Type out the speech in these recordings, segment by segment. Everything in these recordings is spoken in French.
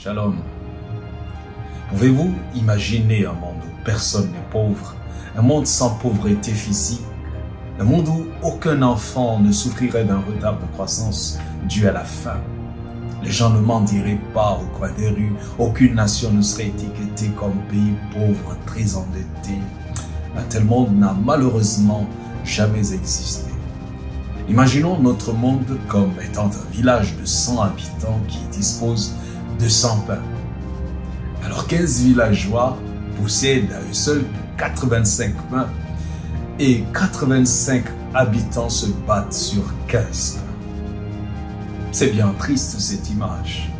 Shalom. Pouvez-vous imaginer un monde où personne n'est pauvre, un monde sans pauvreté physique, un monde où aucun enfant ne souffrirait d'un retard de croissance dû à la faim? Les gens ne mendiraient pas au coin des rues, aucune nation ne serait étiquetée comme pays pauvre, très endetté. Un tel monde n'a malheureusement jamais existé. Imaginons notre monde comme étant un village de 100 habitants qui dispose de 100 pains. Alors 15 villageois possèdent à eux seuls 85 pains et 85 habitants se battent sur 15 pains. C'est bien triste cette image,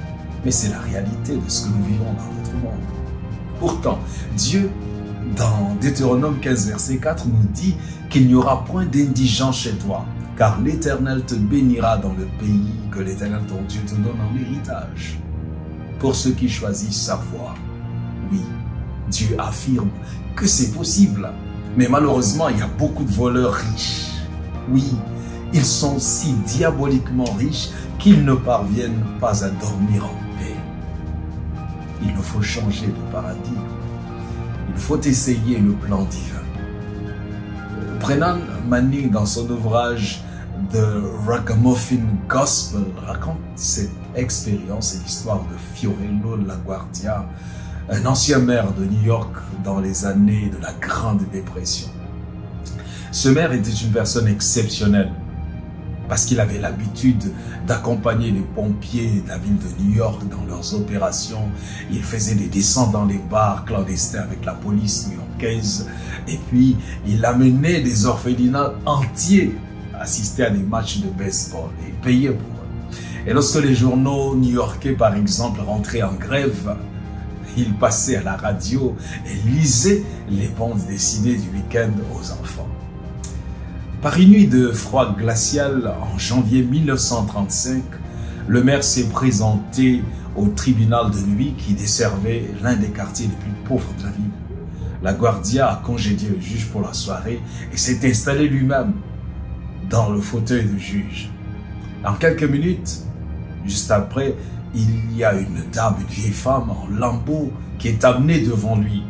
mais c'est la réalité de ce que nous vivons dans notre monde. Pourtant, Dieu, dans Deutéronome 15, verset 4, nous dit qu'il n'y aura point d'indigents chez toi, car l'Éternel te bénira dans le pays que l'Éternel ton Dieu te donne en héritage. Pour ceux qui choisissent sa voie, oui, Dieu affirme que c'est possible. Mais malheureusement, il y a beaucoup de voleurs riches. Oui, ils sont si diaboliquement riches qu'ils ne parviennent pas à dormir en paix. Il nous faut changer de paradigme. Il faut essayer le plan divin. Brennan Manning, dans son ouvrage The Ragamuffin Gospel, raconte cette expérience et l'histoire de Fiorello LaGuardia, un ancien maire de New York dans les années de la Grande Dépression. Ce maire était une personne exceptionnelle parce qu'il avait l'habitude d'accompagner les pompiers de la ville de New York dans leurs opérations. Il faisait des descentes dans les bars clandestins avec la police new-yorkaise et puis il amenait des orphelinats entiers assister à des matchs de baseball et payer pour eux. Et lorsque les journaux new-yorkais, par exemple, rentraient en grève, il passait à la radio et lisait les bandes dessinées du week-end aux enfants. Par une nuit de froid glacial, en janvier 1935, le maire s'est présenté au tribunal de nuit qui desservait l'un des quartiers les plus pauvres de la ville. LaGuardia a congédié le juge pour la soirée et s'est installé lui-même dans le fauteuil de juge. En quelques minutes, juste après, il y a une dame, une vieille femme en lambeaux qui est amenée devant lui.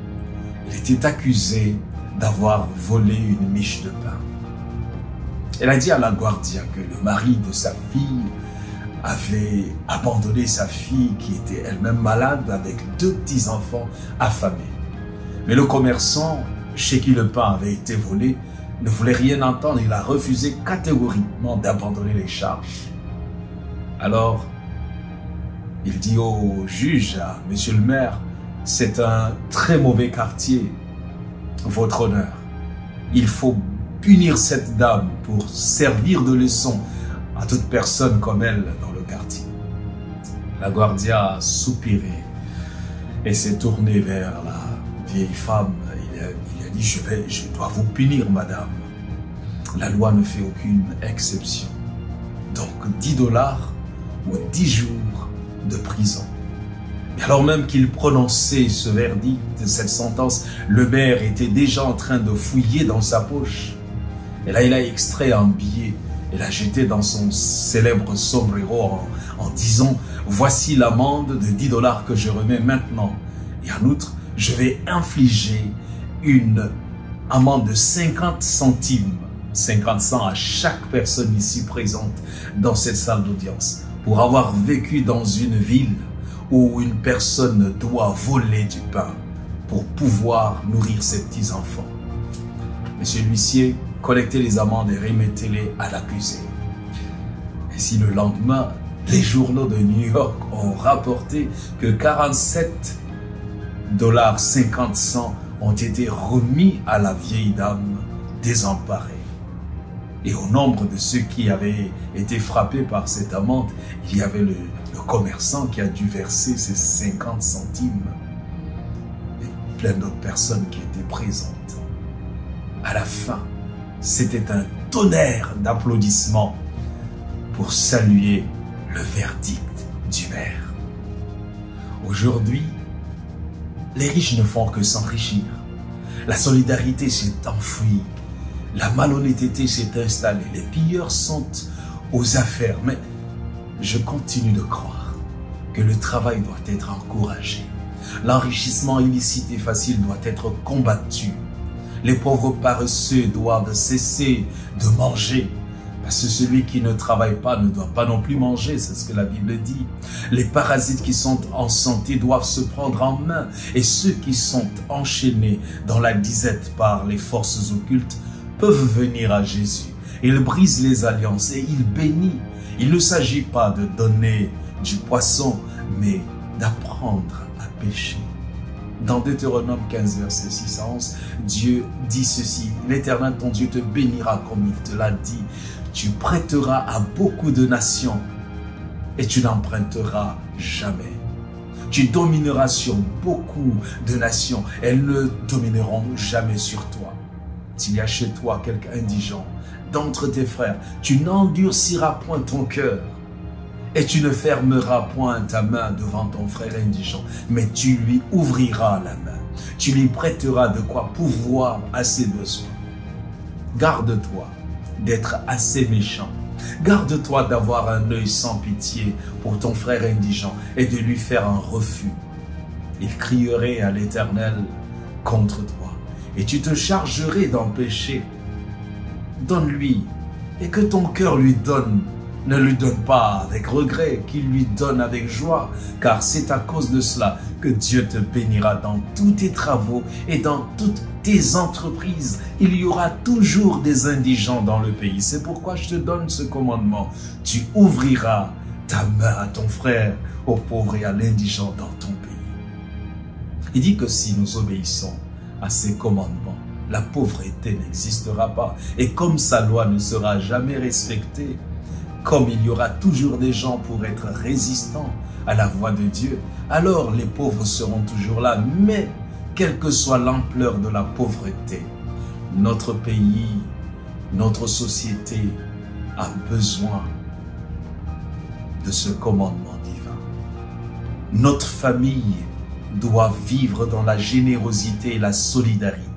Elle était accusée d'avoir volé une miche de pain. Elle a dit à LaGuardia que le mari de sa fille avait abandonné sa fille qui était elle-même malade avec 2 petits-enfants affamés. Mais le commerçant chez qui le pain avait été volé ne voulait rien entendre. Il a refusé catégoriquement d'abandonner les charges. Alors, il dit au juge, à monsieur le maire, c'est un très mauvais quartier, votre honneur. Il faut punir cette dame pour servir de leçon à toute personne comme elle dans le quartier. LaGuardia a soupiré et s'est tourné vers la vieille femme. Il a dit, je dois vous punir, madame. La loi ne fait aucune exception. Donc 10 $ ou 10 jours de prison. Et alors même qu'il prononçait ce verdict, cette sentence, le maire était déjà en train de fouiller dans sa poche. Et là, il a extrait un billet et l'a jeté dans son célèbre sombrero en disant « Voici l'amende de 10 $ que je remets maintenant. Et en outre, je vais infliger une amende de 50 centimes, 50 cents à chaque personne ici présente dans cette salle d'audience, pour avoir vécu dans une ville où une personne doit voler du pain pour pouvoir nourrir ses petits-enfants. Monsieur l'huissier, collectez les amendes et remettez-les à l'accusé. » Et si le lendemain, les journaux de New York ont rapporté que 47 $ 50 cents ont été remis à la vieille dame désemparée. Et au nombre de ceux qui avaient été frappés par cette amende, il y avait le commerçant qui a dû verser ses 50 centimes et plein d'autres personnes qui étaient présentes. À la fin, c'était un tonnerre d'applaudissements pour saluer le verdict du maire. Aujourd'hui, les riches ne font que s'enrichir. La solidarité s'est enfouie. La malhonnêteté s'est installée. Les pilleurs sont aux affaires. Mais je continue de croire que le travail doit être encouragé. L'enrichissement illicite et facile doit être combattu. Les pauvres paresseux doivent cesser de manger. Parce que celui qui ne travaille pas ne doit pas non plus manger, c'est ce que la Bible dit. Les parasites qui sont en santé doivent se prendre en main. Et ceux qui sont enchaînés dans la disette par les forces occultes peuvent venir à Jésus. Il brise les alliances et il bénit. Il ne s'agit pas de donner du poisson, mais d'apprendre à pêcher. Dans Deutéronome 15, verset 6 à 11, Dieu dit ceci: l'Éternel ton Dieu te bénira comme il te l'a dit. Tu prêteras à beaucoup de nations et tu n'emprunteras jamais. Tu domineras sur beaucoup de nations. Elles ne domineront jamais sur toi. S'il y a chez toi quelque indigent d'entre tes frères, tu n'endurciras point ton cœur et tu ne fermeras point ta main devant ton frère indigent, mais tu lui ouvriras la main. Tu lui prêteras de quoi pourvoir à ses besoins. Garde-toi d'être assez méchant. Garde-toi d'avoir un œil sans pitié pour ton frère indigent et de lui faire un refus. Il crierait à l'Éternel contre toi et tu te chargerais d'en pécher. Donne-lui et que ton cœur lui donne. Ne lui donne pas avec regret, qu'il lui donne avec joie, car c'est à cause de cela que Dieu te bénira dans tous tes travaux et dans toutes tes entreprises. Il y aura toujours des indigents dans le pays. C'est pourquoi je te donne ce commandement. Tu ouvriras ta main à ton frère, au pauvre et à l'indigent dans ton pays. Il dit que si nous obéissons à ces commandements, la pauvreté n'existera pas. Et comme sa loi ne sera jamais respectée, comme il y aura toujours des gens pour être résistants à la voix de Dieu, alors les pauvres seront toujours là. Mais, quelle que soit l'ampleur de la pauvreté, notre pays, notre société a besoin de ce commandement divin. Notre famille doit vivre dans la générosité et la solidarité.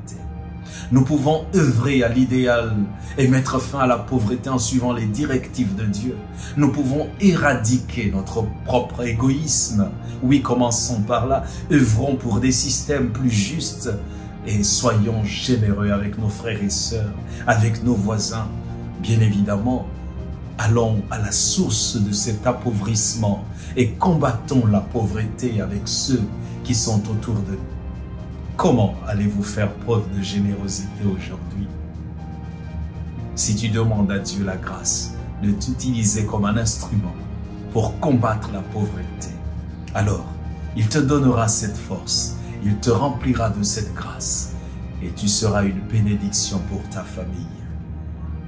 Nous pouvons œuvrer à l'idéal et mettre fin à la pauvreté en suivant les directives de Dieu. Nous pouvons éradiquer notre propre égoïsme. Oui, commençons par là. Œuvrons pour des systèmes plus justes et soyons généreux avec nos frères et sœurs, avec nos voisins. Bien évidemment, allons à la source de cet appauvrissement et combattons la pauvreté avec ceux qui sont autour de nous. Comment allez-vous faire preuve de générosité aujourd'hui? Si tu demandes à Dieu la grâce de t'utiliser comme un instrument pour combattre la pauvreté, alors il te donnera cette force, il te remplira de cette grâce et tu seras une bénédiction pour ta famille.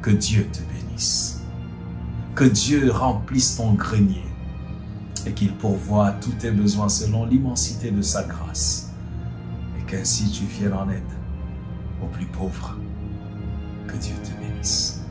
Que Dieu te bénisse. Que Dieu remplisse ton grenier et qu'il pourvoie à tous tes besoins selon l'immensité de sa grâce. Qu'ainsi tu viennes en aide aux plus pauvres. Que Dieu te bénisse.